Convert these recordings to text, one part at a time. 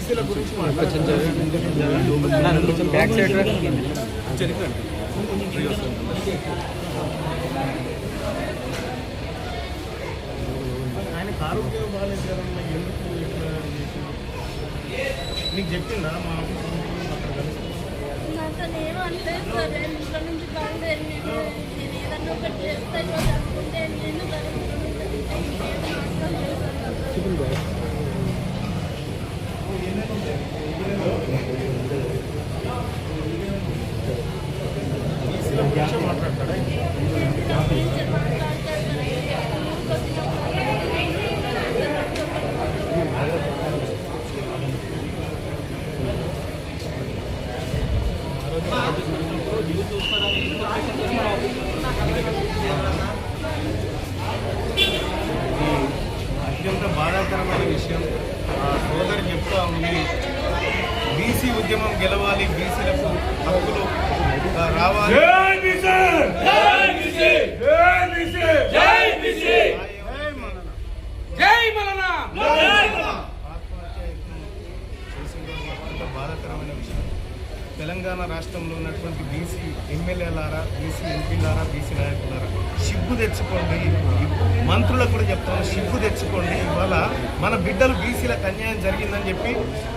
బీసీల గురించి ఆయన ఆరోగ్యం బాగాలేదు కదమ్మా, ఎందుకు నీకు చెప్పిందా మా ఆఫీస్ అక్కడ ఏమంటలేదు సార్. ఇంట్లో నుంచి బయలుదేరి నేను ఏదన్నా ఒకటి చేస్తాను అనుకుంటే నేను మాట్లాడతాడా అత్యంత బాధాకరమైన విషయం. సోదరి చెప్తా ఉంది, బీసీ ఉద్యమం గెలవాలి, బీసీలకు హక్కులు రావాలి. బాధాకరమైన విషయం. తెలంగాణ రాష్ట్రంలో ఉన్నటువంటి బీసీ ఎమ్మెల్యేలారా, బీసీ ఎంపీలారా, బీసీ నాయకులారా, సిగ్గు తెచ్చుకోండి. మంత్రులకు కూడా చెప్తాను, సిగ్గు తెచ్చుకోండి. ఇవాళ మన బిడ్డలు బీసీలకు అన్యాయం జరిగిందని చెప్పి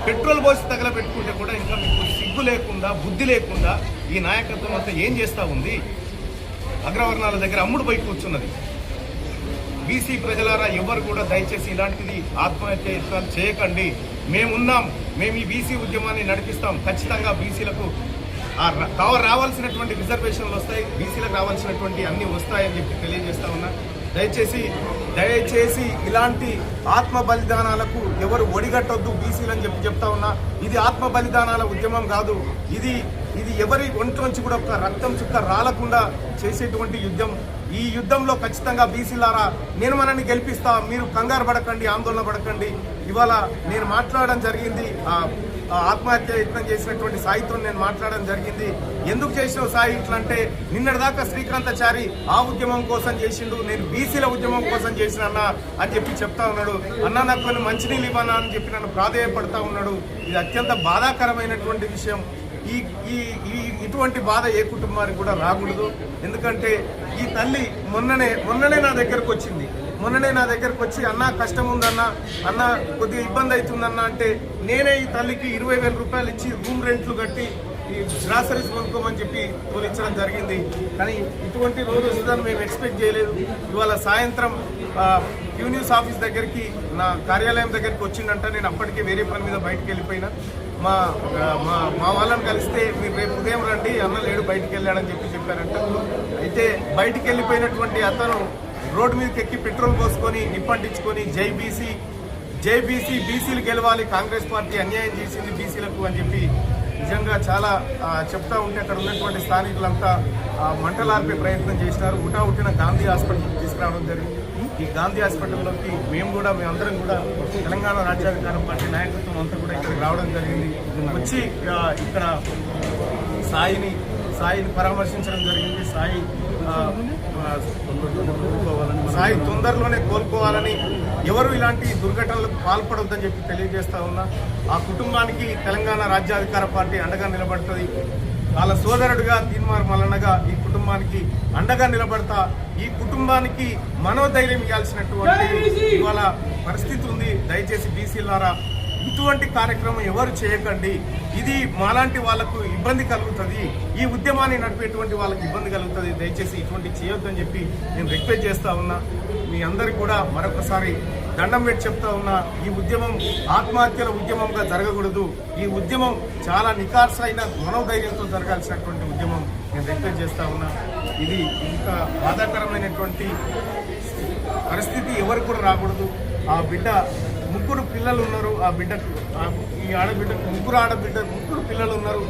పెట్రోల్ పోసి తగలబెట్టుకుంటే కూడా ఇంకా మీకు సిగ్గు లేకుండా, బుద్ధి లేకుండా ఈ నాయకత్వం అంతా ఏం చేస్తూ ఉంది? అగ్రవర్ణాల దగ్గర అమ్ముడు పోయి కూర్చున్నది. బీసీ ప్రజలారా ఎవరు కూడా దయచేసి ఇలాంటిది ఆత్మహత్య యత్నాలు చేయకండి. మేమున్నాం, మేము ఈ బీసీ ఉద్యమాన్ని నడిపిస్తాం. ఖచ్చితంగా బీసీలకు రావాల్సినటువంటి రిజర్వేషన్లు వస్తాయి, బీసీలకు రావాల్సినటువంటి అన్నీ వస్తాయని చెప్పి తెలియజేస్తా ఉన్నా. దయచేసి ఇలాంటి ఆత్మ బలిదానాలకు ఎవరు ఒడిగట్టొద్దు బీసీలని చెప్తా ఉన్నా. ఇది ఆత్మ బలిదానాల ఉద్యమం కాదు. ఇది ఎవరి ఒంట్లోంచి కూడా ఒక రక్తం చుక్క రాలకుండా చేసేటువంటి యుద్ధం. ఈ యుద్ధంలో ఖచ్చితంగా బీసీలారా నేను మనల్ని గెలిపిస్తా, మీరు కంగారు పడకండి, ఆందోళన పడకండి. ఇవాళ నేను మాట్లాడడం జరిగింది, ఆత్మహత్య యత్నం చేసినటువంటి సాయితో నేను మాట్లాడడం జరిగింది. ఎందుకు చేసినావు సాయి ఇట్లా అంటే, నిన్నటిదాకా శ్రీకాంతాచారి ఆ ఉద్యమం కోసం చేసిండు, నేను బీసీల ఉద్యమం కోసం చేసిన అన్న అని చెప్పి చెప్తా ఉన్నాడు. అన్న నాకు కొన్ని మంచినీళ్ళు ఇవ్వనా అని చెప్పి నన్ను ప్రాధేయపడతా ఉన్నాడు. ఇది అత్యంత బాధాకరమైనటువంటి విషయం. ఇటువంటి బాధ ఏ కుటుంబానికి కూడా రాకూడదు. ఎందుకంటే ఈ తల్లి మొన్ననే నా దగ్గరకు వచ్చింది. మొన్ననే నా దగ్గరకు వచ్చి అన్న కష్టం ఉందన్న, అన్న కొద్దిగా ఇబ్బంది అవుతుందన్న అంటే నేనే ఈ తల్లికి 20,000 రూపాయలు ఇచ్చి రూమ్ రెంట్లు కట్టి ఈ గ్రాసరీస్ కొనుక్కోమని చెప్పి తోలించడం జరిగింది. కానీ ఇటువంటి రోజు వస్తుందని మేము ఎక్స్పెక్ట్ చేయలేదు. ఇవాళ సాయంత్రం న్యూస్ ఆఫీస్ దగ్గరికి, నా కార్యాలయం దగ్గరికి వచ్చిందంట. నేను అప్పటికే వేరే పని మీద బయటకు వెళ్ళిపోయినా. మా వాళ్ళని కలిస్తే మీరు రేపు ఉదయం రండి, అన్న లేడు బయటికి వెళ్ళాడని చెప్పారంట. అయితే బయటికి వెళ్ళిపోయినటువంటి అతను రోడ్డు మీదకి ఎక్కి పెట్రోల్ పోసుకొని నిప్పంటించుకొని జై బీసీ బీసీలు గెలవాలి, కాంగ్రెస్ పార్టీ అన్యాయం చేసింది బీసీలకు అని చెప్పి నిజంగా చాలా చెప్తా ఉంటే అక్కడ ఉన్నటువంటి స్థానికులంతా మంటలార్పే ప్రయత్నం చేసినారు. ఉట్టిన గాంధీ హాస్పిటల్కి తీసుకురావడం జరిగింది. ఈ గాంధీ హాస్పిటల్లోకి మేమందరం కూడా తెలంగాణ రాజ్యాధికారం పార్టీ నాయకత్వం అంతా కూడా ఇక్కడికి రావడం జరిగింది. వచ్చి ఇక్కడ సాయిని పరామర్శించడం జరిగింది. సాయి తొందరలోనే కోలుకోవాలని, ఎవరు ఇలాంటి దుర్ఘటనలకు పాల్పడొద్దని చెప్పి తెలియజేస్తా ఉన్నా. ఆ కుటుంబానికి తెలంగాణ రాజ్యాధికార పార్టీ అండగా నిలబడుతుంది. వాళ్ళ సోదరుడిగా తీన్మార్ మల్లన్నగా ఈ కుటుంబానికి అండగా నిలబడతా. ఈ కుటుంబానికి మనోధైర్యం ఇవ్వాల్సినటువంటి ఇవాళ పరిస్థితి ఉంది. దయచేసి బీసీలారా ఇటువంటి కార్యక్రమం ఎవరు చేయకండి. ఇది మాలాంటి వాళ్లకు ఇబ్బంది కలుగుతుంది, ఈ ఉద్యమాన్ని నడిపేటువంటి వాళ్ళకి ఇబ్బంది కలుగుతుంది. దయచేసి ఇటువంటి చేయొద్దని చెప్పి నేను రిక్వెస్ట్ చేస్తా ఉన్నా. మీ అందరికి కూడా మరొకసారి దండం పెట్టి చెప్తా ఉన్నా, ఈ ఉద్యమం ఆత్మహత్యల ఉద్యమంగా జరగకూడదు. ఈ ఉద్యమం చాలా నిఖార్సైన మనోధైర్యంతో జరగాల్సినటువంటి ఉద్యమం నేను రిక్వెస్ట్ చేస్తా ఉన్నా. ఇది ఇంకా బాధాకరమైనటువంటి పరిస్థితి ఎవరు కూడా రాకూడదు. ఆ బిడ్డ 3 పిల్లలు ఉన్నారు. ఆ బిడ్డకు, ఈ ఆడబిడ్డకు 3 పిల్లలు ఉన్నారు.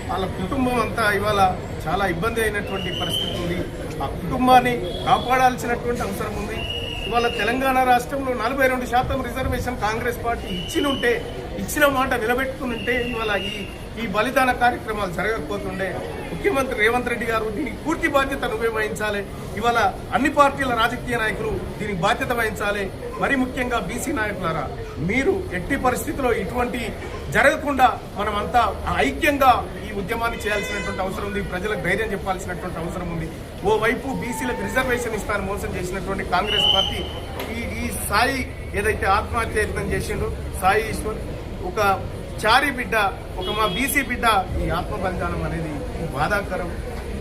వాళ్ళ కుటుంబం అంతా ఇవాళ చాలా ఇబ్బంది అయినటువంటి పరిస్థితి ఉంది. ఆ కుటుంబాన్ని కాపాడాల్సినటువంటి అవసరం ఉంది. ఇవాళ తెలంగాణ రాష్ట్రంలో 42% రిజర్వేషన్ కాంగ్రెస్ పార్టీ ఇచ్చిన మాట నిలబెట్టుకుని ఉంటే ఇవాళ ఈ బలిదాన కార్యక్రమాలు జరగకపోతుండే. ముఖ్యమంత్రి రేవంత్ రెడ్డి గారు దీనికి పూర్తి బాధ్యత నువ్వే వహించాలి. ఇవాళ అన్ని పార్టీల రాజకీయ నాయకులు దీనికి బాధ్యత వహించాలి. మరి ముఖ్యంగా బీసీ నాయకులారా, మీరు ఎట్టి పరిస్థితుల్లో ఇటువంటి జరగకుండా మనమంతా ఐక్యంగా ఈ ఉద్యమాన్ని చేయాల్సినటువంటి అవసరం ఉంది. ప్రజలకు ధైర్యం చెప్పాల్సినటువంటి అవసరం ఉంది. ఓవైపు బీసీలకు రిజర్వేషన్ ఇస్తానని మోసం చేసినటువంటి కాంగ్రెస్ పార్టీ ఈ సాయి ఏదైతే ఆత్మహత్య యత్నం చేసిండో సాయి ఈశ్వర్, ఒక చారి బిడ్డ, ఒక మా బీసీ బిడ్డ, ఈ ఆత్మ బలిదానం అనేది బాధాకరం.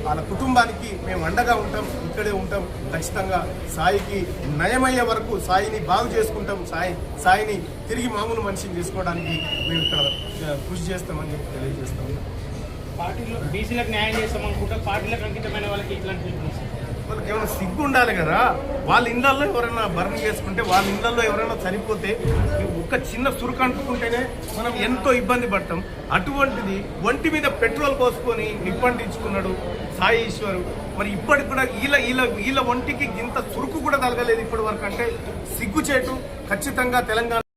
వాళ్ళ కుటుంబానికి మేము అండగా ఉంటాం, ఇక్కడే ఉంటాం. ఖచ్చితంగా సాయికి నయమయ్యే వరకు సాయిని బాగు చేసుకుంటాం. సాయిని తిరిగి మామూలు మనిషిని చేసుకోవడానికి మేము ఇక్కడ కృషి చేస్తామని చెప్పి తెలియజేస్తాం. పార్టీలో బీసీలకు న్యాయం చేస్తామనుకుంటే పార్టీలకు అంకితమైన వాళ్ళకి ఇట్లాంటి వాళ్ళకి ఏమైనా సిగ్గు ఉండాలి కదా. వాళ్ళ ఇళ్లలో ఎవరైనా భరణ చేసుకుంటే, వాళ్ళ ఇళ్లలో ఎవరైనా చనిపోతే ఒక చిన్న సురుకు అంటుకుంటేనే మనం ఎంతో ఇబ్బంది పడతాం. అటువంటిది ఒంటి మీద పెట్రోల్ పోసుకొని నిప్పంటించుకున్నాడు సాయి ఈశ్వరు. మరి ఇప్పటికి కూడా వీళ్ళ ఒంటికి ఇంత సురుకు కూడా తగలలేదు ఇప్పటి వరకు అంటే సిగ్గుచేటు. ఖచ్చితంగా తెలంగాణ